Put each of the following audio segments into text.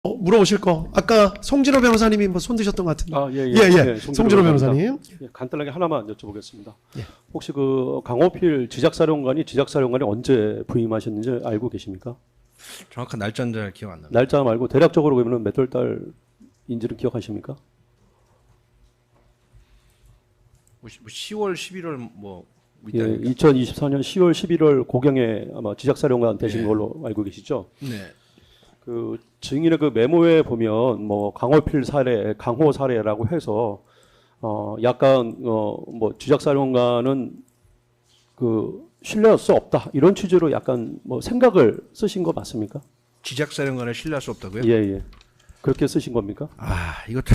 물어보실 거 아까 송진호 변호사님이 뭐 손 드셨던 것 같은데. 예, 송진호 변호사님. 예, 간단하게 하나만 여쭤보겠습니다. 예. 혹시 그 강호필 지작사령관이 언제 부임하셨는지 알고 계십니까? 정확한 날짜는 잘 기억 안 납니다. 날짜 말고 대략적으로 그러면 몇 월 달인지를 기억하십니까? 뭐 10월, 11월 뭐 예, 2024년 10월, 11월 고경에 아마 지작사령관 되신 예. 걸로 알고 계시죠? 네. 그 증인의 그 메모에 보면 뭐 강호필 사례, 강호 사례라고 해서 약간 뭐 지작사령관은 그 신뢰할 수 없다 이런 취지로 약간 뭐 생각을 쓰신 거 맞습니까? 지작사령관을 신뢰할 수 없다고요? 예, 예. 그렇게 쓰신 겁니까? 아, 이것도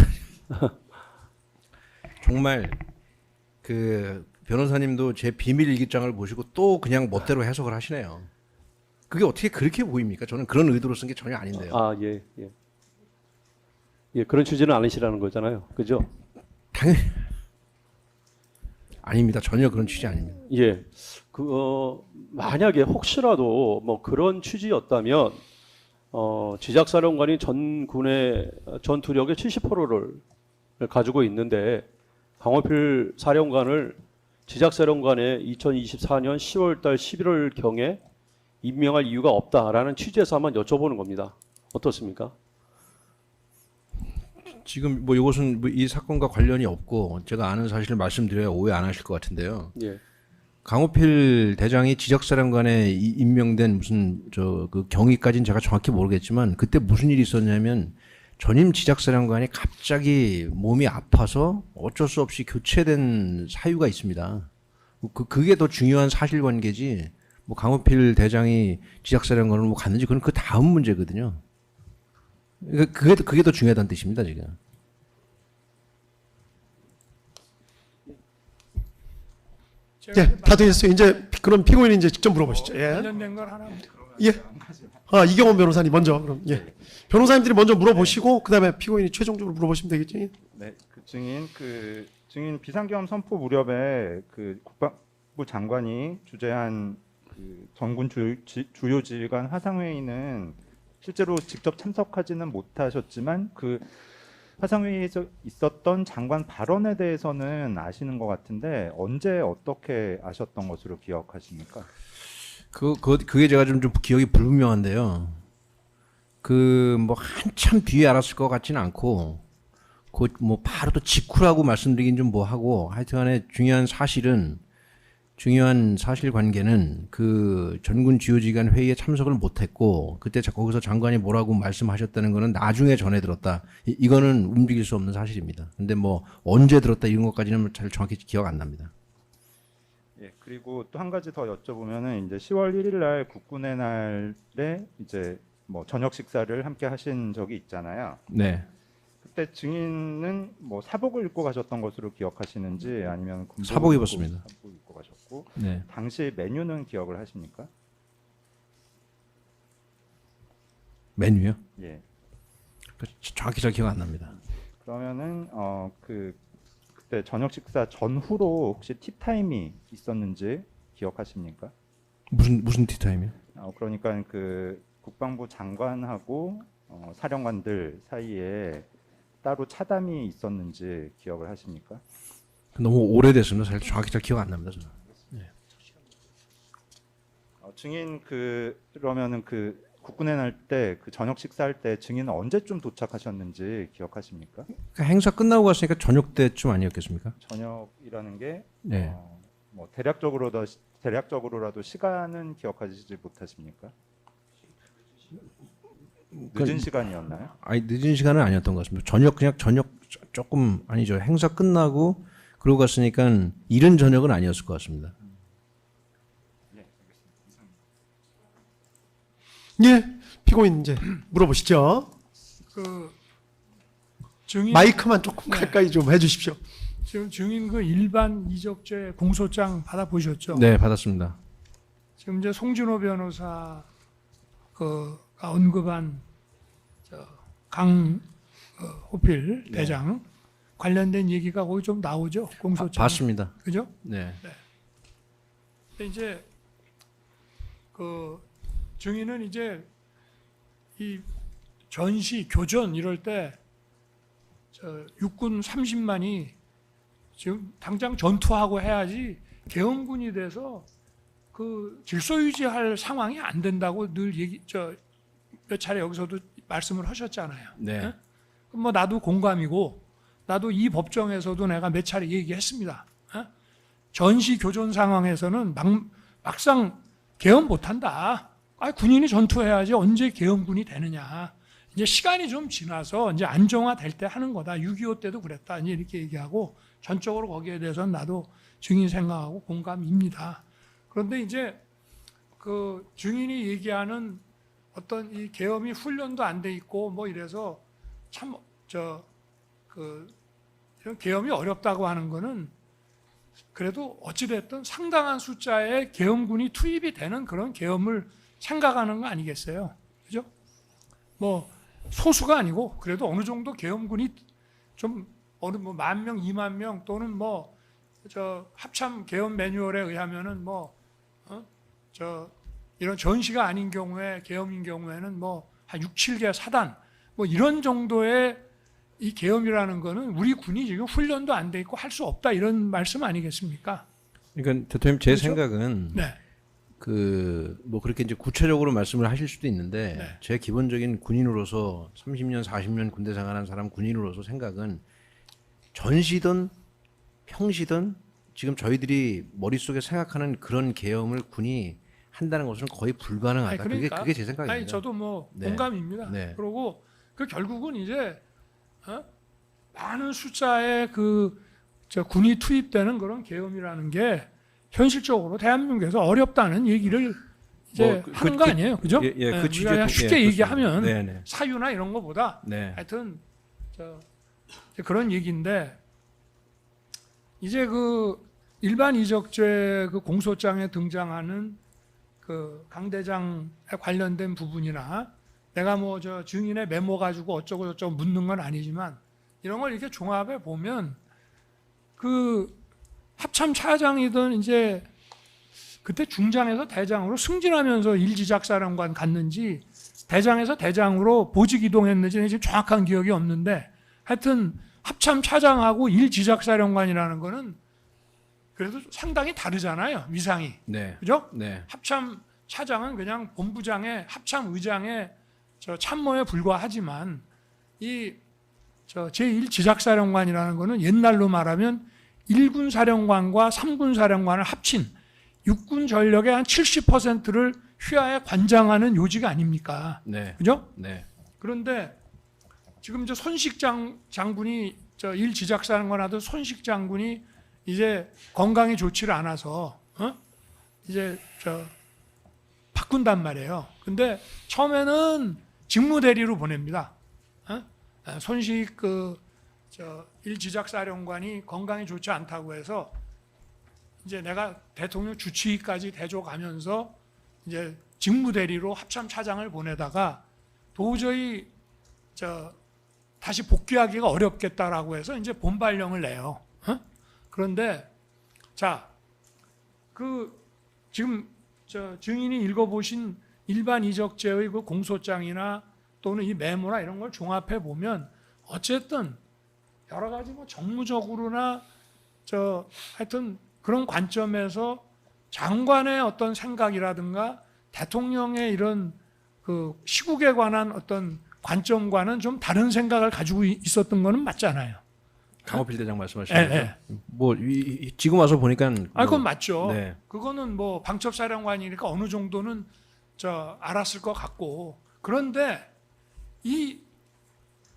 정말 그 변호사님도 제 비밀 일기장을 보시고 또 그냥 멋대로 해석을 하시네요. 그게 어떻게 그렇게 보입니까? 저는 그런 의도로 쓴 게 전혀 아닌데요. 아, 예, 예. 예, 그런 취지는 아니시라는 거잖아요. 그죠? 당연히 아닙니다. 전혀 그런 취지 아닙니다. 예. 만약에 혹시라도 뭐 그런 취지였다면 지작사령관이 전군의 전투력의 70%를 가지고 있는데 강호필 사령관을 지작사령관의 2024년 10월달 11월경에 임명할 이유가 없다라는 취지에서 한번 여쭤보는 겁니다. 어떻습니까? 지금 뭐 이것은 뭐 이 사건과 관련이 없고 제가 아는 사실을 말씀드려야 오해 안 하실 것 같은데요. 예. 강호필 대장이 지적사령관에 임명된 무슨 그 경위까지는 제가 정확히 모르겠지만 그때 무슨 일이 있었냐면 전임 지적사령관이 갑자기 몸이 아파서 어쩔 수 없이 교체된 사유가 있습니다. 그게 더 중요한 사실관계지. 뭐 강호필 대장이 지적사령관을 뭐 갔는지 그건 그 다음 문제거든요. 그게 더 중요하다는 뜻입니다 지금. 예, 다 되셨어요. 이제 그럼 피고인이 이제 직접 물어보시죠. 예. 관련된 걸 하나. 예. 이경원 변호사님 먼저 그럼 예. 변호사님들이 먼저 물어보시고 그다음에 피고인이 최종적으로 물어보시면 되겠지. 네, 증인 비상계엄 선포 무렵에 그 국방부 장관이 주재한 그 전군 주요 지휘관 화상회의는 실제로 직접 참석하지는 못하셨지만 그 화상회의에서 있었던 장관 발언에 대해서는 아시는 것 같은데 언제 어떻게 아셨던 것으로 기억하십니까? 그게 제가 좀 기억이 불분명한데요. 그 뭐 한참 뒤에 알았을 것 같지는 않고 그 뭐 바로 또 직후라고 말씀드리긴 좀 뭐하고 하여튼간에 중요한 사실관계는 그 전군 주요지휘관 회의에 참석을 못했고 그때 거기서 장관이 뭐라고 말씀하셨다는 거는 나중에 전해 들었다. 이거는 움직일 수 없는 사실입니다. 근데 뭐 언제 들었다 이런 것까지는 잘 정확히 기억 안 납니다. 예, 그리고 또 한 가지 더 여쭤보면은 이제 10월 1일 날 국군의 날에 이제 뭐 저녁 식사를 함께 하신 적이 있잖아요. 네. 그때 증인은 뭐 사복을 입고 가셨던 것으로 기억하시는지 아니면 군복을 사복 입었습니다. 사복 입고 가셨고 네. 당시 메뉴는 기억을 하십니까? 메뉴요? 예. 정확히 잘 기억 안 납니다. 그러면은 그때 저녁 식사 전후로 혹시 티타임이 있었는지 기억하십니까? 무슨 티타임이요? 그러니까 그 국방부 장관하고 사령관들 사이에 따로 차담이 있었는지 기억을 하십니까? 너무 오래됐습니다. 정확히 잘 기억 안 납니다. 저는. 증인 그러면은 그 국군의 날 때 그 저녁 식사할 때 증인은 언제쯤 도착하셨는지 기억하십니까? 그러니까 행사 끝나고 갔으니까 저녁 때쯤 아니었겠습니까? 저녁이라는 게 네. 뭐 대략적으로라도 시간은 기억하시지 못하십니까? 늦은 시간이었나요? 아니 늦은 시간은 아니었던 것 같습니다. 그냥 저녁 조금 아니죠. 행사 끝나고 그러고 갔으니까 이른 저녁은 아니었을 것 같습니다. 예. 피고인 이제 물어보시죠. 그 증인 마이크만 조금 가까이 좀 해주십시오. 지금 증인 그 일반 이적죄 공소장 받아 보셨죠? 네, 받았습니다. 지금 이제 송진호 변호사 가 언급한 강호필 대장 관련된 얘기가 거기 좀 나오죠 공소장. 봤습니다. 그죠? 네. 근데 이제 그 증인은 이제 이 전시, 교전 이럴 때 육군 30만이 지금 당장 전투하고 해야지 계엄군이 돼서 그 질서 유지할 상황이 안 된다고 늘 몇 차례 여기서도 말씀을 하셨잖아요. 네. 예? 뭐 나도 공감이고 나도 이 법정에서도 내가 몇 차례 얘기했습니다. 예? 전시 교전 상황에서는 막상 계엄 못한다. 군인이 전투해야지 언제 계엄군이 되느냐. 이제 시간이 좀 지나서 이제 안정화될 때 하는 거다. 6.25 때도 그랬다. 이제 이렇게 얘기하고 전적으로 거기에 대해서는 나도 증인 생각하고 공감입니다. 그런데 이제 그 증인이 얘기하는 어떤 이 계엄이 훈련도 안 돼 있고 뭐 이래서 참 이런 계엄이 어렵다고 하는 거는 그래도 어찌됐든 상당한 숫자의 계엄군이 투입이 되는 그런 계엄을 생각하는 거 아니겠어요? 그죠? 뭐 소수가 아니고 그래도 어느 정도 계엄군이 좀 어느 뭐 10,000명, 20,000명 또는 뭐 합참 계엄 매뉴얼에 의하면은 이런 전시가 아닌 경우에 계엄인 경우에는 뭐 한 6, 7개 사단 뭐 이런 정도의 이 계엄이라는 거는 우리 군이 지금 훈련도 안 돼 있고 할 수 없다 이런 말씀 아니겠습니까? 그러니까 대통령 제 그렇죠? 생각은 네. 뭐 그렇게 이제 구체적으로 말씀을 하실 수도 있는데 네. 제 기본적인 군인으로서 30년, 40년 군대 생활한 사람 군인으로서 생각은 전시든 평시든 지금 저희들이 머릿속에 생각하는 그런 계엄을 군이 한다는 것은 거의 불가능하다. 그러니까, 그게 제 생각입니다. 저도 뭐 네. 공감입니다. 네. 그리고 그 결국은 이제 많은 숫자의 군이 투입되는 그런 계엄이라는 게 현실적으로 대한민국에서 어렵다는 얘기를 이제 하는 거 아니에요, 그죠? 그 우리가 취지에 그냥 쉽게 얘기하면 네. 사유나 이런 거보다 네. 하여튼 그런 얘기인데 이제 그 일반 이적죄 그 공소장에 등장하는 그 강 대장에 관련된 부분이나 내가 뭐 증인의 메모 가지고 어쩌고 저쩌고 묻는 건 아니지만 이런 걸 이렇게 종합해 보면 그 합참 차장이든 이제 그때 중장에서 대장으로 승진하면서 일지작사령관 갔는지 대장에서 대장으로 보직 이동했는지 지금 정확한 기억이 없는데 하여튼 합참 차장하고 일지작사령관이라는 거는 그래도 상당히 다르잖아요. 위상이. 네. 그죠? 네. 합참 차장은 그냥 본부장의 합참 의장의 참모에 불과하지만 이 제1지작사령관이라는 거는 옛날로 말하면 1군 사령관과 3군 사령관을 합친 육군 전력의 한 70%를 휘하에 관장하는 요직 아닙니까? 네. 그죠? 네. 그런데 지금 손식 장군이 1지작사령관 하던 손식 장군이 이제 건강이 좋지를 않아서 이제 바꾼단 말이에요. 근데 처음에는 직무대리로 보냅니다. 손식 1지작사령관이 건강이 좋지 않다고 해서 이제 내가 대통령 주치의까지 대줘가면서 이제 직무대리로 합참 차장을 보내다가 도저히 다시 복귀하기가 어렵겠다라고 해서 이제 본발령을 내요. 그런데 지금 증인이 읽어보신 일반 이적죄의 그 공소장이나 또는 이 메모나 이런 걸 종합해 보면 어쨌든 여러 가지 뭐 정무적으로나 하여튼 그런 관점에서 장관의 어떤 생각이라든가 대통령의 이런 그 시국에 관한 어떤 관점과는 좀 다른 생각을 가지고 있었던 거는 맞잖아요. 강호필 대장 말씀하시는 거죠? 네. 뭐 지금 와서 보니까 그건 맞죠. 네. 그거는 뭐 방첩사령관이니까 어느 정도는 알았을 것 같고 그런데 이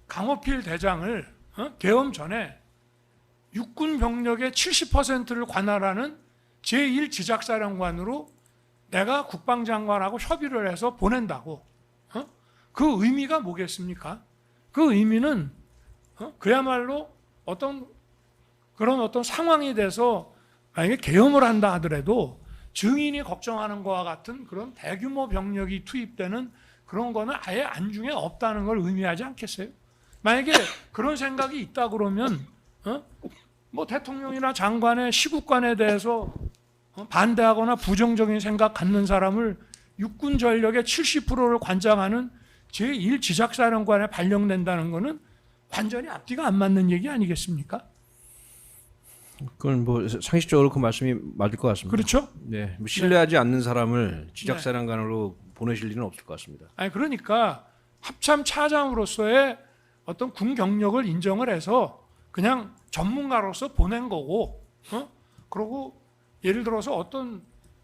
강호필 대장을 계엄 전에 육군 병력의 70%를 관할하는 제1지작사령관으로 내가 국방장관하고 협의를 해서 보낸다고. 그 의미가 뭐겠습니까? 그 의미는 그야말로 그런 어떤 상황이 돼서 만약에 계엄을 한다 하더라도 증인이 걱정하는 것과 같은 그런 대규모 병력이 투입되는 그런 거는 아예 안중에 없다는 걸 의미하지 않겠어요? 만약에 그런 생각이 있다 그러면 뭐 대통령이나 장관의 시국관에 대해서 반대하거나 부정적인 생각 갖는 사람을 육군 전력의 70%를 관장하는 제1 지작사령관에 발령된다는 거는 완전히 앞뒤가 안 맞는 얘기 아니겠습니까? 그건 뭐 상식적으로 그 말씀이 맞을 것 같습니다. 그렇죠? 네, 뭐 신뢰하지 않는 사람을 지작사령관으로 보내실 일은 없을 것 같습니다. 아니 그러니까 합참 차장으로서의 어떤 군 경력을 인정을 해서 그냥 전문가로서 보낸 거고, 그리고 예를 들어서 어떤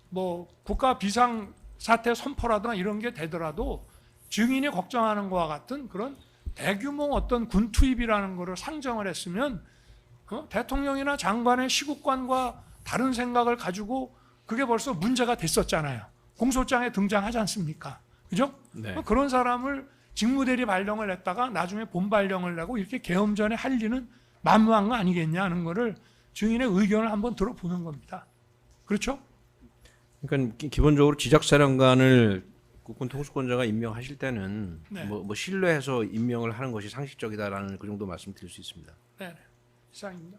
뭐 국가 비상 사태 선포라든가 이런 게 되더라도 증인이 걱정하는 것과 같은 그런 대규모 어떤 군 투입이라는 거를 상정을 했으면 대통령이나 장관의 시국관과 다른 생각을 가지고 그게 벌써 문제가 됐었잖아요. 공소장에 등장하지 않습니까? 그죠? 네. 그런 사람을 직무대리 발령을 냈다가 나중에 본발령을 내고 이렇게 계엄전에 할 리는 만무한 거 아니겠냐 하는 거를 증인의 의견을 한번 들어보는 겁니다. 그렇죠? 그러니까 기본적으로 지작사령관을 국군 통수권자가 임명하실 때는 네. 뭐 신뢰해서 임명을 하는 것이 상식적이다라는 그 정도 말씀드릴 수 있습니다. 네, 이상입니다.